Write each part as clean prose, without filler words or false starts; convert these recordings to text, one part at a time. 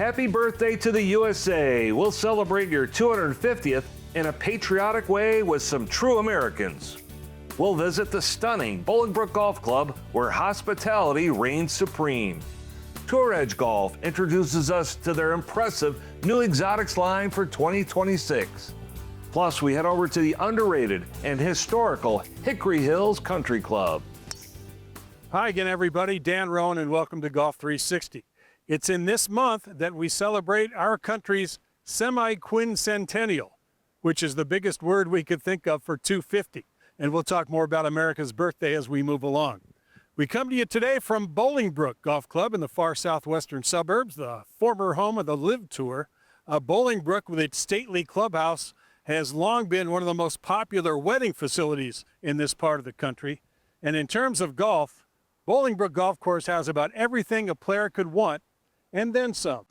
Happy birthday to the USA. We'll celebrate your 250th in a patriotic way with some true Americans. We'll visit the stunning Bolingbrook Golf Club where hospitality reigns supreme. Tour Edge Golf introduces us to their impressive new exotics line for 2026. Plus, we head over to the underrated and historical Hickory Hills Country Club. Hi again, everybody. Dan Roan, and welcome to Golf360. It's in this month that we celebrate our country's semi-quincentennial, which is the biggest word we could think of for 250. And we'll talk more about America's birthday as we move along. We come to you today from Bolingbrook Golf Club in the far southwestern suburbs, the former home of the Live Tour. Bolingbrook, with its stately clubhouse, has long been one of the most popular wedding facilities in this part of the country. And in terms of golf, Bolingbrook Golf Course has about everything a player could want, and then some.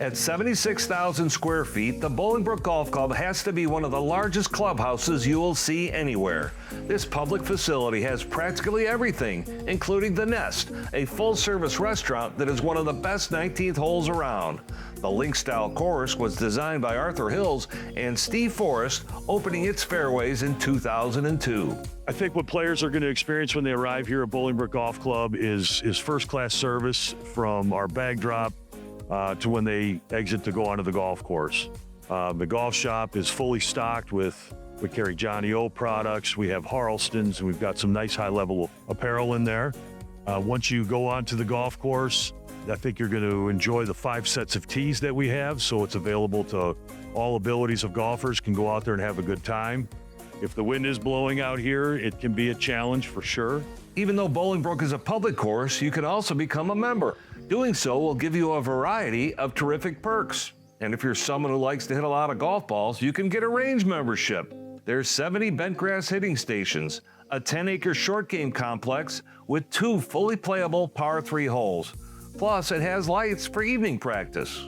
At 76,000 square feet, the Bolingbrook Golf Club has to be one of the largest clubhouses you will see anywhere. This public facility has practically everything, including The Nest, a full-service restaurant that is one of the best 19th holes around. The link-style course was designed by Arthur Hills and Steve Forrest, opening its fairways in 2002. I think what players are going to experience when they arrive here at Bolingbrook Golf Club is first-class service from our bag drop to when they exit to go onto the golf course. The golf shop is fully stocked we carry Johnny O products, we have Harlestons, and we've got some nice high-level apparel in there. Once you go onto the golf course, I think you're going to enjoy the 5 sets of tees that we have, so it's available to all abilities of golfers can go out there and have a good time. If the wind is blowing out here, it can be a challenge for sure. Even though Bolingbrook is a public course, you can also become a member. Doing so will give you a variety of terrific perks. And if you're someone who likes to hit a lot of golf balls, you can get a range membership. There's 70 bentgrass hitting stations, a 10-acre short game complex with 2 fully playable par 3 holes. Plus, it has lights for evening practice.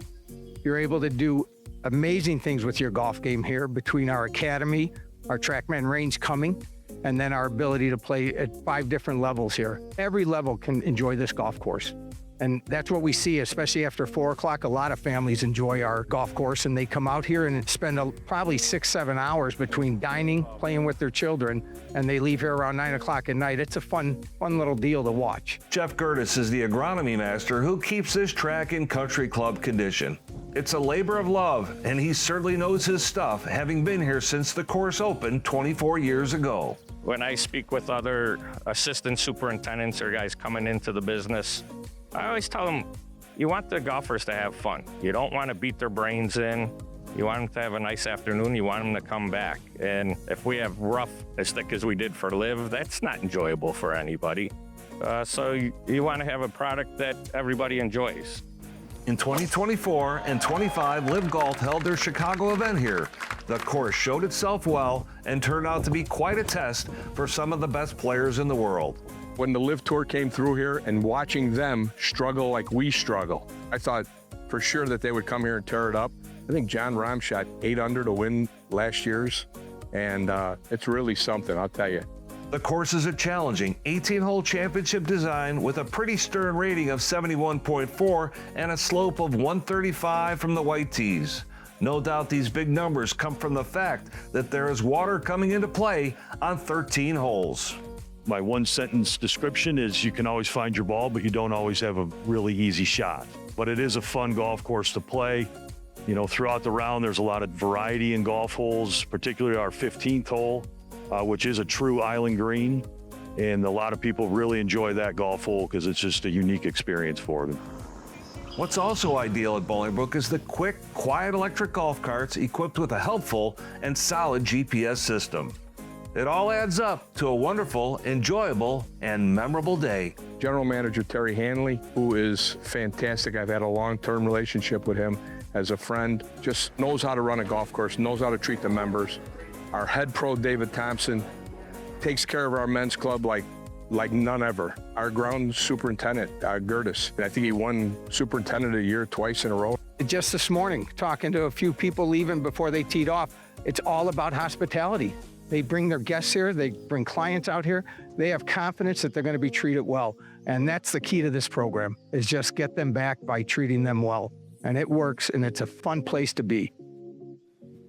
You're able to do amazing things with your golf game here between our academy, our TrackMan range coming, and then our ability to play at 5 different levels here. Every level can enjoy this golf course. And that's what we see, especially after 4 o'clock. A lot of families enjoy our golf course, and they come out here and spend probably 6-7 hours between dining, playing with their children, and they leave here around 9 o'clock at night. It's a fun little deal to watch. Jeff Gertis is the agronomy master who keeps this track in country club condition. It's a labor of love, and he certainly knows his stuff, having been here since the course opened 24 years ago. When I speak with other assistant superintendents or guys coming into the business, I always tell them, you want the golfers to have fun. You don't want to beat their brains in. You want them to have a nice afternoon. You want them to come back. And if we have rough as thick as we did for Live, that's not enjoyable for anybody. So you want to have a product that everybody enjoys. In 2024 and 25, Live Golf held their Chicago event here. The course showed itself well and turned out to be quite a test for some of the best players in the world. When the Live Tour came through here and watching them struggle like we struggle, I thought for sure that they would come here and tear it up. I think John Rahm shot 8 under to win last year's, and it's really something, I'll tell you. The course is a challenging 18-hole championship design with a pretty stern rating of 71.4 and a slope of 135 from the white tees. No doubt these big numbers come from the fact that there is water coming into play on 13 holes. My 1-sentence description is you can always find your ball, but you don't always have a really easy shot. But it is a fun golf course to play. You know, throughout the round, there's a lot of variety in golf holes, particularly our 15th hole, which is a true island green. And a lot of people really enjoy that golf hole because it's just a unique experience for them. What's also ideal at Bolingbrook is the quick, quiet electric golf carts equipped with a helpful and solid GPS system. It all adds up to a wonderful, enjoyable, and memorable day. General Manager Terry Hanley, who is fantastic. I've had a long-term relationship with him as a friend, just knows how to run a golf course, knows how to treat the members. Our head pro, David Thompson, takes care of our men's club like none ever. Our ground superintendent, Gertis, I think he won Superintendent of the Year twice in a row. Just this morning, talking to a few people leaving before they teed off, it's all about hospitality. They bring their guests here, they bring clients out here, they have confidence that they're going to be treated well. And that's the key to this program, is just get them back by treating them well. and it works, and it's a fun place to be.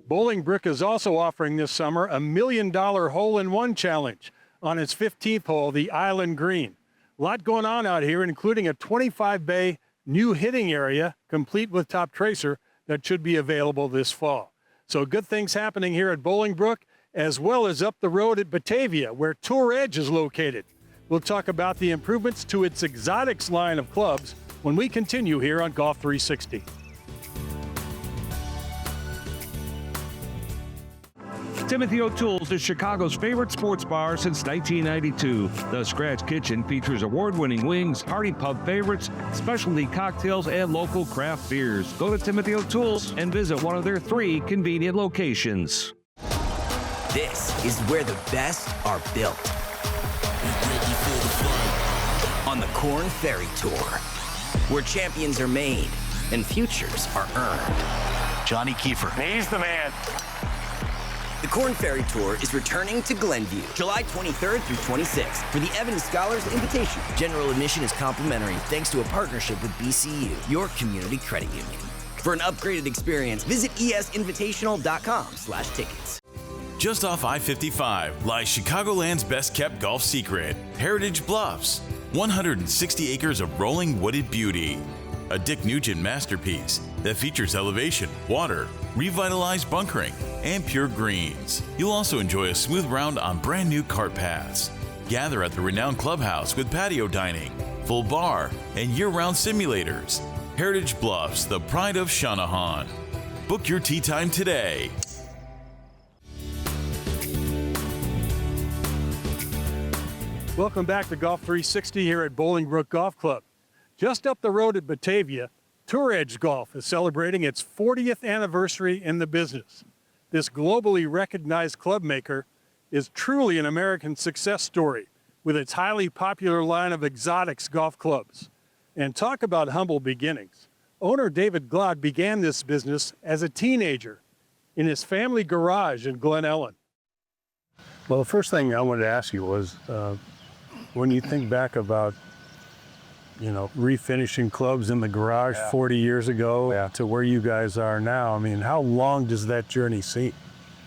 Bolingbrook is also offering this summer a $1 million hole-in-one challenge on its 15th hole, the Island Green. A lot going on out here, including a 25-bay new hitting area, complete with top tracer, that should be available this fall. So good things happening here at Bolingbrook, as well as up the road at Batavia, where Tour Edge is located. We'll talk about the improvements to its exotics line of clubs when we continue here on Golf 360. Timothy O'Toole's is Chicago's favorite sports bar since 1992. The Scratch Kitchen features award-winning wings, hearty pub favorites, specialty cocktails, and local craft beers. Go to Timothy O'Toole's and visit one of their 3 convenient locations. This is where the best are built. On the Corn Ferry Tour, where champions are made and futures are earned. Johnny Kiefer. He's the man. The Corn Ferry Tour is returning to Glenview, July 23rd through 26th for the Evans Scholars Invitation. General admission is complimentary thanks to a partnership with BCU, your community credit union. For an upgraded experience, visit esinvitational.com/tickets. Just off I-55 lies Chicagoland's best-kept golf secret, Heritage Bluffs. 160 acres of rolling wooded beauty. A Dick Nugent masterpiece that features elevation, water, revitalized bunkering, and pure greens. You'll also enjoy a smooth round on brand new cart paths. Gather at the renowned clubhouse with patio dining, full bar, and year-round simulators. Heritage Bluffs, the pride of Shanahan. Book your tee time today. Welcome back to Golf 360 here at Bolingbrook Golf Club. Just up the road at Batavia, Tour Edge Golf is celebrating its 40th anniversary in the business. This globally recognized club maker is truly an American success story with its highly popular line of exotics golf clubs. And talk about humble beginnings. Owner David Glod began this business as a teenager in his family garage in Glen Ellen. Well, the first thing I wanted to ask you was, when you think back about, refinishing clubs in the garage 40 years ago to where you guys are now, I mean, how long does that journey seem?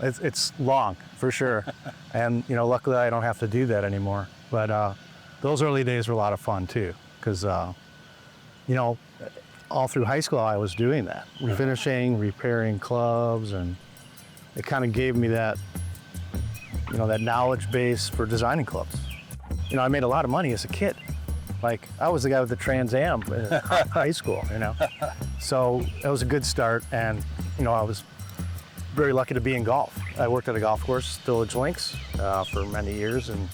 It's long, for sure. And, luckily I don't have to do that anymore. But those early days were a lot of fun too, because, all through high school I was doing that, refinishing, repairing clubs, and it kind of gave me that, that knowledge base for designing clubs. I made a lot of money as a kid. Like, I was the guy with the Trans Am in high school, So it was a good start, and, I was very lucky to be in golf. I worked at a golf course, Village Links, for many years in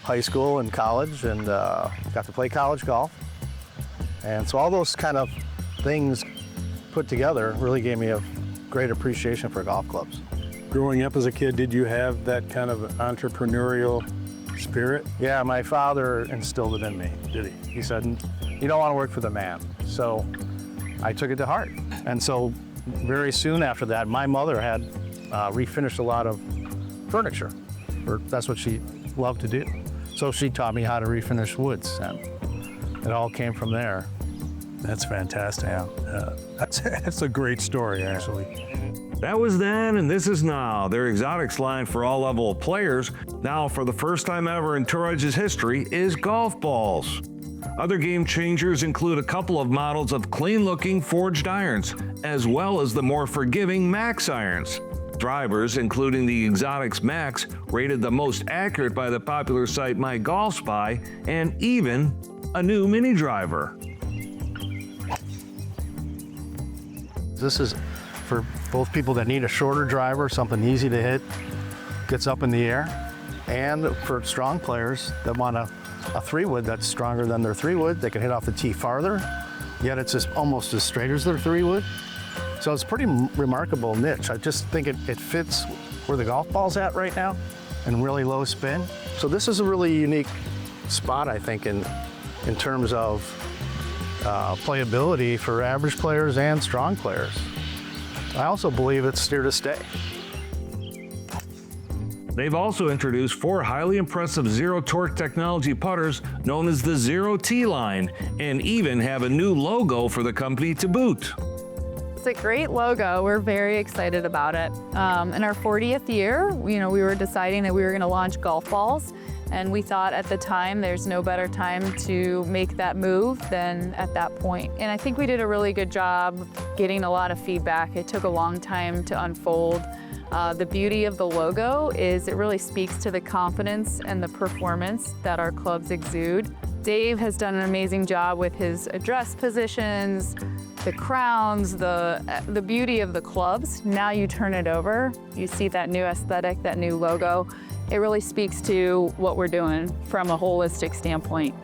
high school and college, and got to play college golf. And so all those kind of things put together really gave me a great appreciation for golf clubs. Growing up as a kid, did you have that kind of entrepreneurial spirit? Yeah, my father instilled it in me. Did he? He said, you don't want to work for the man. So I took it to heart. And so very soon after that, my mother had refinished a lot of furniture. That's what she loved to do. So she taught me how to refinish woods, and it all came from there. That's fantastic. Yeah. That's a great story, actually. That was then, and this is now. Their exotics line for all level of players, now for the first time ever in Tour Edge's history, is golf balls. Other game changers include a couple of models of clean-looking forged irons, as well as the more forgiving Max irons. Drivers, including the Exotics Max, rated the most accurate by the popular site MyGolfSpy, and even a new mini driver. This is for both people that need a shorter driver, something easy to hit, gets up in the air, and for strong players that want a 3-wood that's stronger than their 3-wood. They can hit off the tee farther, yet it's just almost as straight as their 3-wood. So it's a pretty remarkable niche. I just think it fits where the golf ball's at right now and really low spin. So this is a really unique spot, I think, in terms of playability for average players and strong players. I also believe it's here to stay. They've also introduced 4 highly impressive zero-torque technology putters known as the Zero T line, and even have a new logo for the company to boot. It's a great logo. We're very excited about it. In our 40th year, we were deciding that we were going to launch golf balls, and we thought at the time there's no better time to make that move than at that point. And I think we did a really good job getting a lot of feedback. It took a long time to unfold. The beauty of the logo is it really speaks to the confidence and the performance that our clubs exude. Dave has done an amazing job with his address positions, the crowns, the beauty of the clubs. Now you turn it over, you see that new aesthetic, that new logo. It really speaks to what we're doing from a holistic standpoint.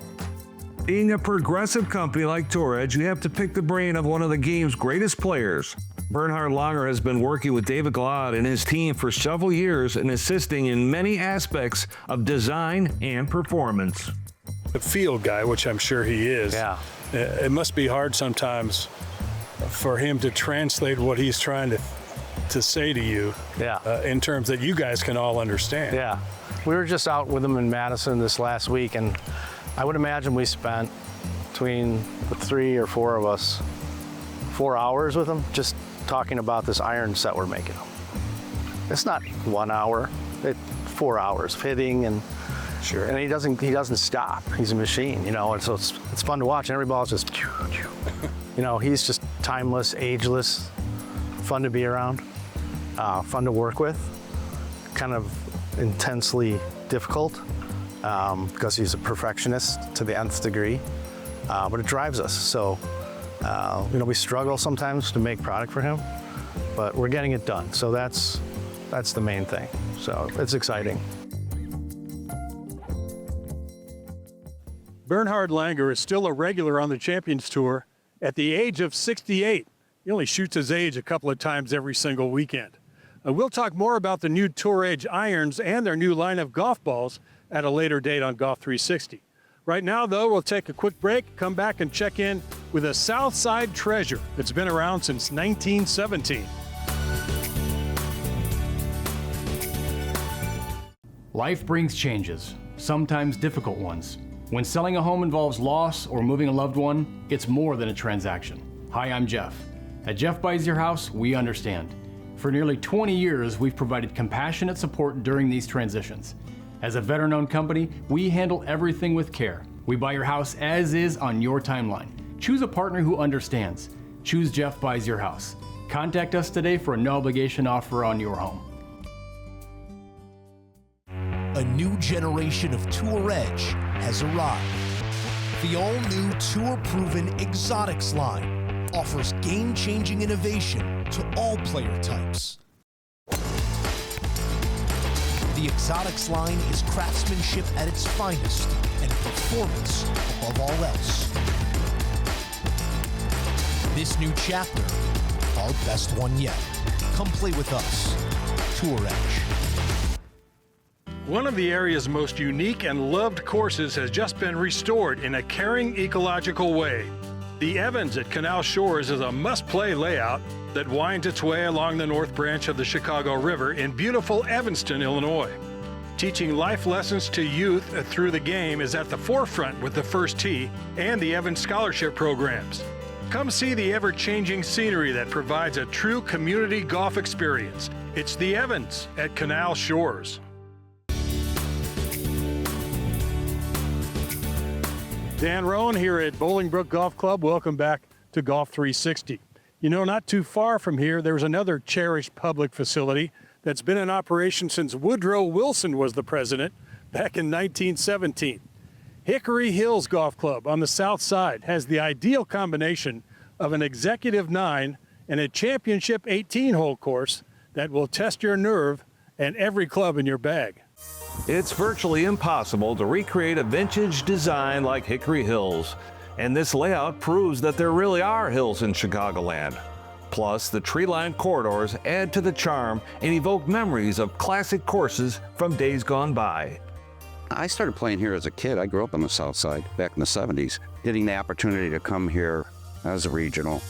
Being a progressive company like Tour Edge, you have to pick the brain of one of the game's greatest players. Bernhard Langer has been working with David Glad and his team for several years and assisting in many aspects of design and performance. The field guy, which I'm sure he is, it must be hard sometimes for him to translate what he's trying to say to you in terms that you guys can all understand. Yeah. We were just out with him in Madison this last week, and I would imagine we spent between the 3 or 4 of us 4 hours with him just talking about this iron set we're making. It's not 1 hour, it's 4 hours of hitting, and and he doesn't stop. He's a machine, and so it's fun to watch, and every ball's just he's just timeless, ageless, fun to be around, fun to work with, kind of intensely difficult because he's a perfectionist to the nth degree, but it drives us. So we struggle sometimes to make product for him, but we're getting it done. So that's the main thing. So it's exciting. Bernhard Langer is still a regular on the Champions Tour at the age of 68. He only shoots his age a couple of times every single weekend. We'll talk more about the new Tour Edge irons and their new line of golf balls at a later date on Golf360. Right now, though, we'll take a quick break, come back and check in with a Southside treasure that's been around since 1917. Life brings changes, sometimes difficult ones. When selling a home involves loss or moving a loved one, it's more than a transaction. Hi, I'm Jeff. At Jeff Buys Your House, we understand. For nearly 20 years, we've provided compassionate support during these transitions. As a veteran-owned company, we handle everything with care. We buy your house as is on your timeline. Choose a partner who understands. Choose Jeff Buys Your House. Contact us today for a no-obligation offer on your home. A new generation of Tour Edge has arrived. The all-new Tour-proven Exotics line offers game-changing innovation to all player types. The Exotics line is craftsmanship at its finest and performance above all else. This new chapter, our best one yet. Come play with us. Tour Edge. One of the area's most unique and loved courses has just been restored in a caring, ecological way. The Evans at Canal Shores is a must-play layout that winds its way along the north branch of the Chicago River in beautiful Evanston, Illinois. Teaching life lessons to youth through the game is at the forefront with the First Tee and the Evans Scholarship programs. Come see the ever-changing scenery that provides a true community golf experience. It's the Evans at Canal Shores. Dan Roan here at Bolingbrook Golf Club. Welcome back to Golf360. Not too far from here, there's another cherished public facility that's been in operation since Woodrow Wilson was the president back in 1917. Hickory Hills Golf Club on the south side has the ideal combination of an executive 9 and a championship 18-hole course that will test your nerve and every club in your bag. It's virtually impossible to recreate a vintage design like Hickory Hills, and this layout proves that there really are hills in Chicagoland. Plus, the tree-lined corridors add to the charm and evoke memories of classic courses from days gone by. I started playing here as a kid. I grew up on the south side back in the 70s. Getting the opportunity to come here as a regional,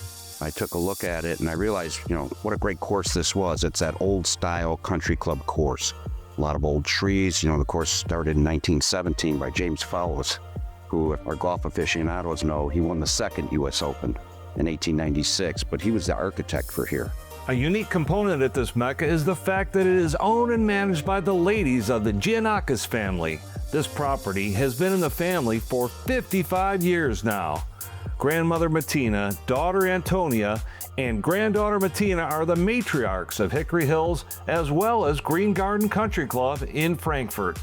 I took a look at it and I realized, what a great course this was. It's that old-style country club course. A lot of old trees. You know, the course started in 1917 by James Fowles, who our golf aficionados know. He won the second U.S. Open in 1896, but he was the architect for here. A unique component at this Mecca is the fact that it is owned and managed by the ladies of the Giannakis family. This property has been in the family for 55 years now. Grandmother Martina, daughter Antonia, and granddaughter Martina are the matriarchs of Hickory Hills, as well as Green Garden Country Club in Frankfurt.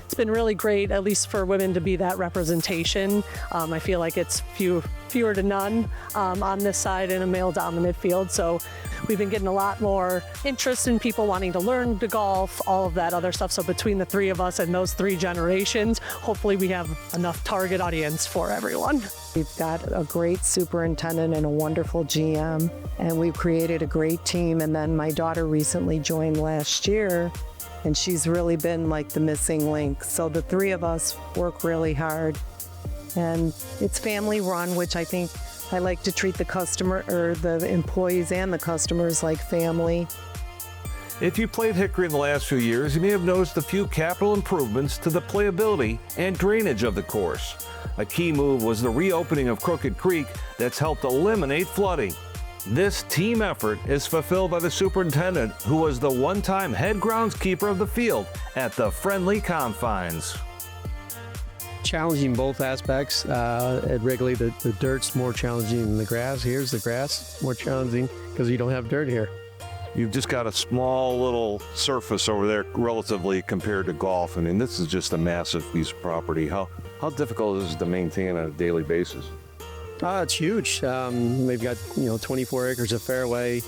It's been really great, at least for women, to be that representation. I feel like it's fewer to none on this side in a male-dominant field. So we've been getting a lot more interest in people wanting to learn to golf, all of that other stuff. So between the three of us and those three generations, hopefully we have enough target audience for everyone. We've got a great superintendent and a wonderful GM, and we've created a great team. And then my daughter recently joined last year, and she's really been like the missing link. So the three of us work really hard, and it's family run, which I think I like to treat the customer or the employees and the customers like family. If you played Hickory in the last few years, you may have noticed a few capital improvements to the playability and drainage of the course. A key move was the reopening of Crooked Creek that's helped eliminate flooding. This team effort is fulfilled by the superintendent, who was the one-time head groundskeeper of the field at the Friendly Confines. Challenging both aspects. At Wrigley, the dirt's more challenging than the grass. Here's the grass, more challenging because you don't have dirt here. You've just got a small little surface over there relatively compared to golf. I mean, this is just a massive piece of property. How difficult is it to maintain on a daily basis? It's huge. We've got 24 acres of fairway,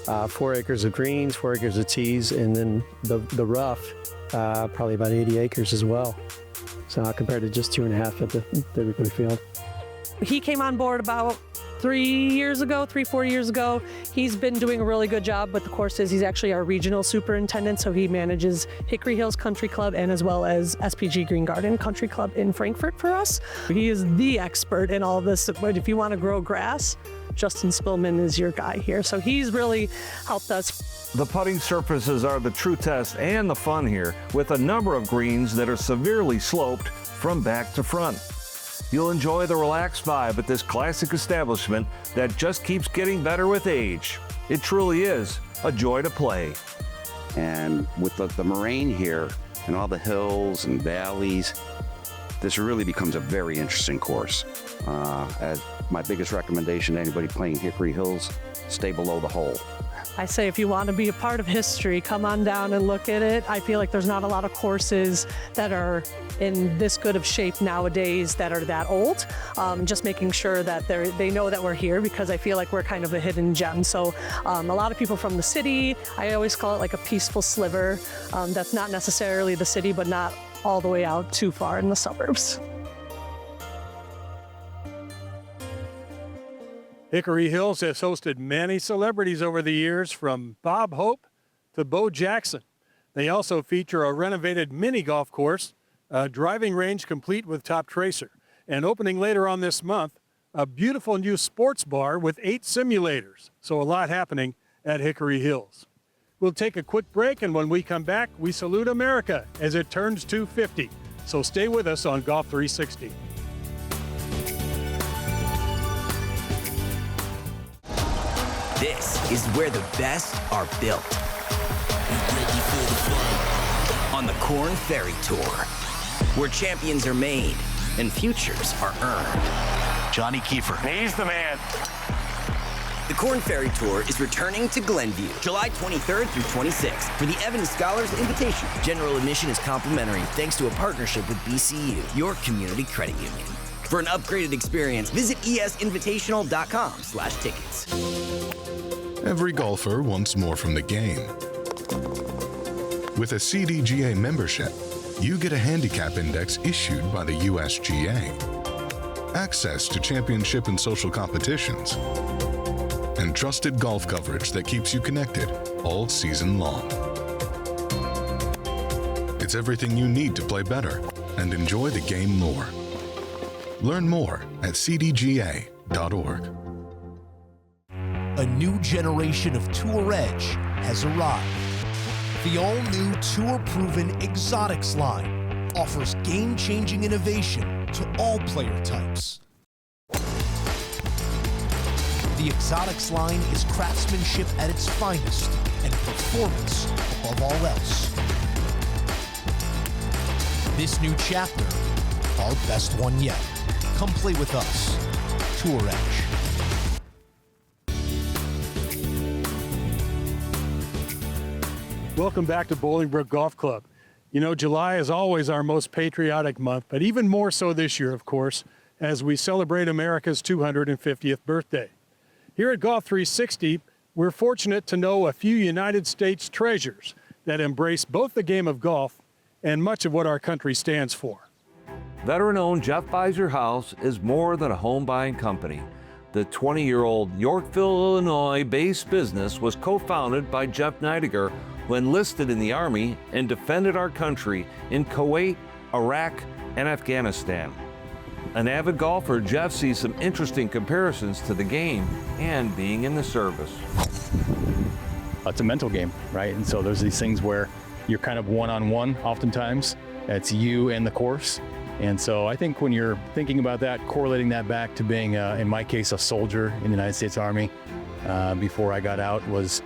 4 acres of greens, 4 acres of tees, and then the rough, probably about 80 acres as well. So compared to just 2.5 at the Wrigley field. He came on board about 4 years ago. He's been doing a really good job with the courses. He's actually our regional superintendent, so he manages Hickory Hills Country Club and as well as SPG Green Garden Country Club in Frankfurt for us. He is the expert in all of this. But if you want to grow grass, Justin Spillman is your guy here. So he's really helped us. The putting surfaces are the true test and the fun here, with a number of greens that are severely sloped from back to front. You'll enjoy the relaxed vibe at this classic establishment that just keeps getting better with age. It truly is a joy to play. And with the moraine here and all the hills and valleys, this really becomes a very interesting course. As my biggest recommendation to anybody playing Hickory Hills, stay below the hole. I say if you want to be a part of history, come on down and look at it. I feel like there's not a lot of courses that are in this good of shape nowadays that are that old. Just making sure that they know that we're here, because I feel like we're kind of a hidden gem. So a lot of people from the city, I always call it like a peaceful sliver. That's not necessarily the city, but not all the way out too far in the suburbs. Hickory Hills has hosted many celebrities over the years, from Bob Hope to Bo Jackson. They also feature a renovated mini golf course, a driving range complete with top tracer, and opening later on this month, a beautiful new sports bar with 8 simulators. So a lot happening at Hickory Hills. We'll take a quick break, and when we come back, we salute America as it turns 250. So stay with us on Golf 360. This is where the best are built. On the Korn Ferry Tour, where champions are made and futures are earned. Johnny Kiefer. He's the man. The Korn Ferry Tour is returning to Glenview, July 23rd through 26th for the Evans Scholars Invitation. General admission is complimentary thanks to a partnership with BCU, your community credit union. For an upgraded experience, visit esinvitational.com/tickets. Every golfer wants more from the game. With a CDGA membership, you get a handicap index issued by the USGA, access to championship and social competitions, and trusted golf coverage that keeps you connected all season long. It's everything you need to play better and enjoy the game more. Learn more at cdga.org. A new generation of Tour Edge has arrived. The all-new tour-proven Exotics line offers game-changing innovation to all player types. The Exotics line is craftsmanship at its finest and performance above all else. This new chapter, our best one yet. Come play with us. Tour Edge. Welcome back to Bolingbrook Golf Club. You know, July is always our most patriotic month, but even more so this year, of course, as we celebrate America's 250th birthday. Here at Golf360, we're fortunate to know a few United States treasures that embrace both the game of golf and much of what our country stands for. Veteran-owned Jeff Buys Your House is more than a home buying company. The 20-year-old Yorkville, Illinois-based business was co-founded by Jeff Neidiger, who enlisted in the Army and defended our country in Kuwait, Iraq, and Afghanistan. An avid golfer, Jeff sees some interesting comparisons to the game and being in the service. It's a mental game, right? And so there's these things where you're kind of one-on-one oftentimes. It's you and the course. And so I think when you're thinking about that, correlating that back to being, in my case, a soldier in the United States Army before I got out, was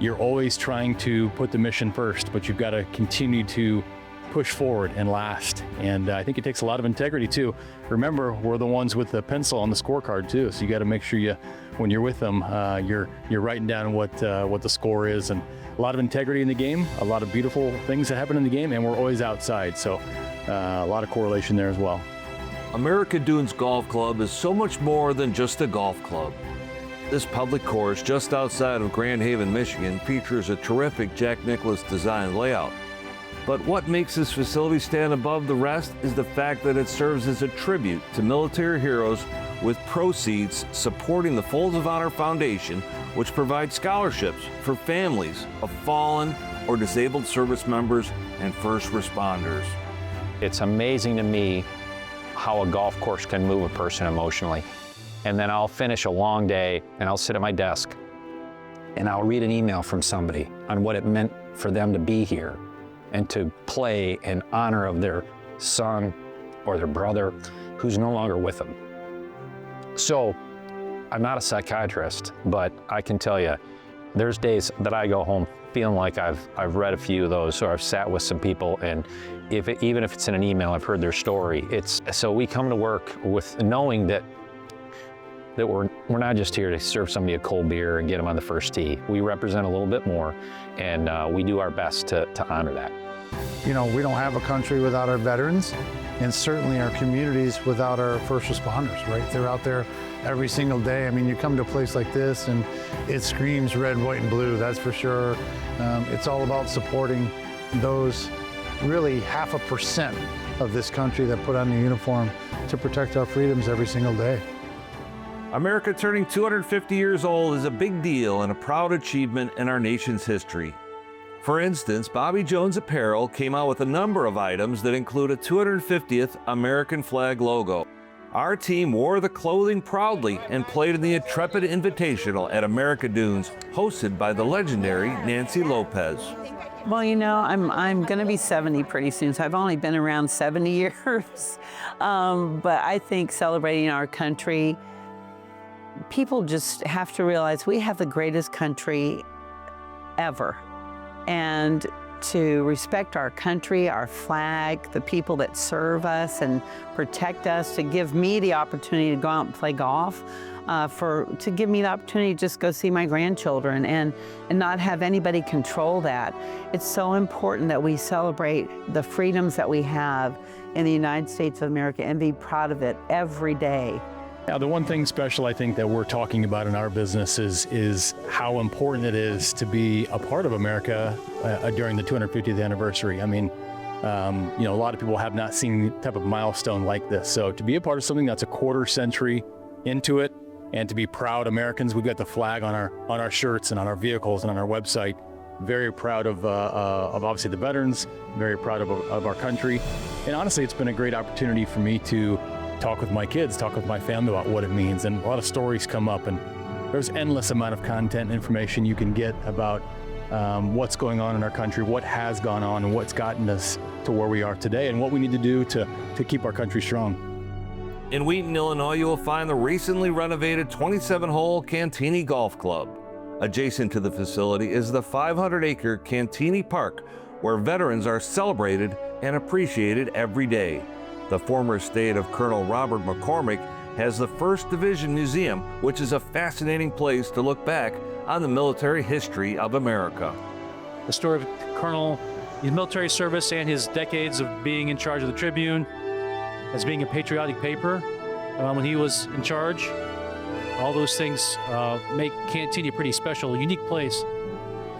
you're always trying to put the mission first, but you've got to continue to push forward and last. And I think it takes a lot of integrity too. Remember, we're the ones with the pencil on the scorecard too, so you got to make sure when you're with them, you're writing down what the score is. And a lot of integrity in the game, a lot of beautiful things that happen in the game, and we're always outside. So a lot of correlation there as well. America Dunes Golf Club is so much more than just a golf club. This public course just outside of Grand Haven, Michigan features a terrific Jack Nicklaus design layout. But what makes this facility stand above the rest is the fact that it serves as a tribute to military heroes, with proceeds supporting the Folds of Honor Foundation, which provides scholarships for families of fallen or disabled service members and first responders. It's amazing to me how a golf course can move a person emotionally. And then I'll finish a long day and I'll sit at my desk and I'll read an email from somebody on what it meant for them to be here and to play in honor of their son or their brother who's no longer with them. So I'm not a psychiatrist, but I can tell you, there's days that I go home feeling like I've read a few of those, or I've sat with some people, and even if it's in an email, I've heard their story. So we come to work with knowing that we're not just here to serve somebody a cold beer and get them on the first tee. We represent a little bit more, and we do our best to honor that. You know, we don't have a country without our veterans, and certainly our communities without our first responders, right? They're out there every single day. I mean, you come to a place like this and it screams red, white, and blue, that's for sure. It's all about supporting those really 0.5% of this country that put on the uniform to protect our freedoms every single day. America turning 250 years old is a big deal and a proud achievement in our nation's history. For instance, Bobby Jones Apparel came out with a number of items that include a 250th American flag logo. Our team wore the clothing proudly and played in the Intrepid Invitational at America Dunes, hosted by the legendary Nancy Lopez. Well, you know, I'm going to be 70 pretty soon, so I've only been around 70 years. But I think celebrating our country, people just have to realize we have the greatest country ever. And to respect our country, our flag, the people that serve us and protect us, to give me the opportunity to go out and play golf, to give me the opportunity to just go see my grandchildren and not have anybody control that. It's so important that we celebrate the freedoms that we have in the United States of America and be proud of it every day. Now, the one thing special I think that we're talking about in our business is how important it is to be a part of America during the 250th anniversary. I mean, you know, a lot of people have not seen the type of milestone like this. So to be a part of something that's a quarter century into it, and to be proud Americans, we've got the flag on our shirts and on our vehicles and on our website. Very proud of obviously the veterans, very proud of our country. And honestly, it's been a great opportunity for me to talk with my kids, talk with my family about what it means. And a lot of stories come up, and there's endless amount of content and information you can get about what's going on in our country, what has gone on, and what's gotten us to where we are today, and what we need to do to keep our country strong. In Wheaton, Illinois, you will find the recently renovated 27-hole Cantini Golf Club. Adjacent to the facility is the 500-acre Cantini Park, where veterans are celebrated and appreciated every day. The former estate of Colonel Robert McCormick has the 1st Division Museum, which is a fascinating place to look back on the military history of America. The story of Colonel, his military service, and his decades of being in charge of the Tribune, as being a patriotic paper when he was in charge. All those things make Cantini a pretty special, unique place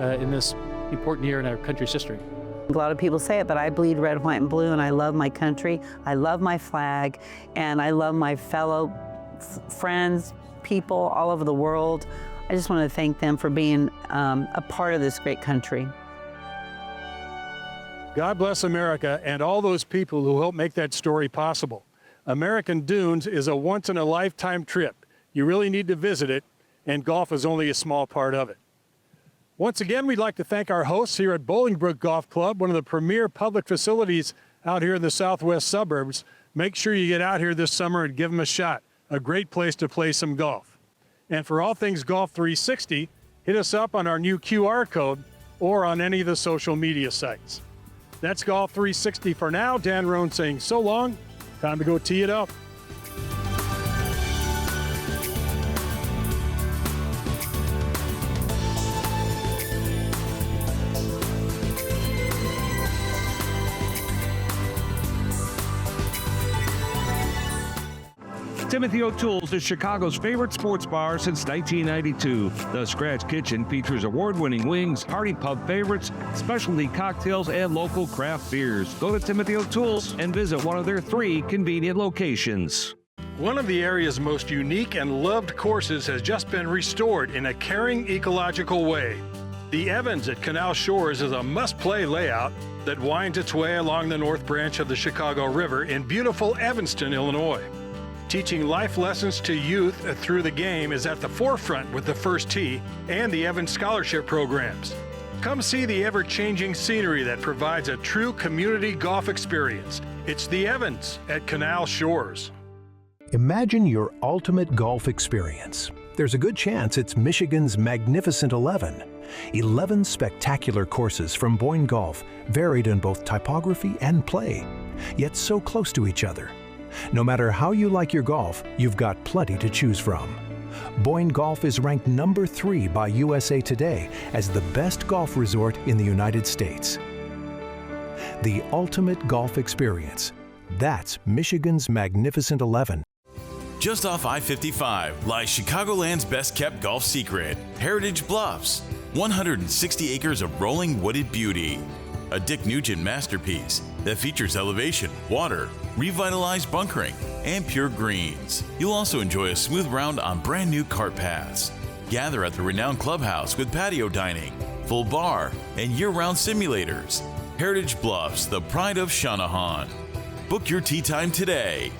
in this important year in our country's history. A lot of people say it, but I bleed red, white, and blue, and I love my country. I love my flag, and I love my fellow friends, people all over the world. I just want to thank them for being a part of this great country. God bless America and all those people who helped make that story possible. American Dunes is a once-in-a-lifetime trip. You really need to visit it, and golf is only a small part of it. Once again, we'd like to thank our hosts here at Bolingbrook Golf Club, one of the premier public facilities out here in the southwest suburbs. Make sure you get out here this summer and give them a shot. A great place to play some golf. And for all things Golf360, hit us up on our new QR code or on any of the social media sites. That's Golf360 for now. Dan Roan saying so long. Time to go tee it up. Timothy O'Toole's is Chicago's favorite sports bar since 1992. The Scratch Kitchen features award-winning wings, party pub favorites, specialty cocktails, and local craft beers. Go to Timothy O'Toole's and visit one of their 3 convenient locations. One of the area's most unique and loved courses has just been restored in a caring, ecological way. The Evans at Canal Shores is a must-play layout that winds its way along the North Branch of the Chicago River in beautiful Evanston, Illinois. Teaching life lessons to youth through the game is at the forefront with the First Tee and the Evans Scholarship programs. Come see the ever-changing scenery that provides a true community golf experience. It's the Evans at Canal Shores. Imagine your ultimate golf experience. There's a good chance it's Michigan's Magnificent 11. 11 spectacular courses from Boyne Golf, varied in both typography and play, yet so close to each other. No matter how you like your golf, you've got plenty to choose from. Boyne Golf is ranked number 3 by USA Today as the best golf resort in the United States. The ultimate golf experience. That's Michigan's Magnificent 11. Just off I-55 lies Chicagoland's best-kept golf secret, Heritage Bluffs. 160 acres of rolling wooded beauty. A Dick Nugent masterpiece that features elevation, water, revitalized bunkering, and pure greens. You'll also enjoy a smooth round on brand new cart paths. Gather at the renowned clubhouse with patio dining, full bar, and year-round simulators. Heritage Bluffs, the pride of Shanahan. Book your tee time today.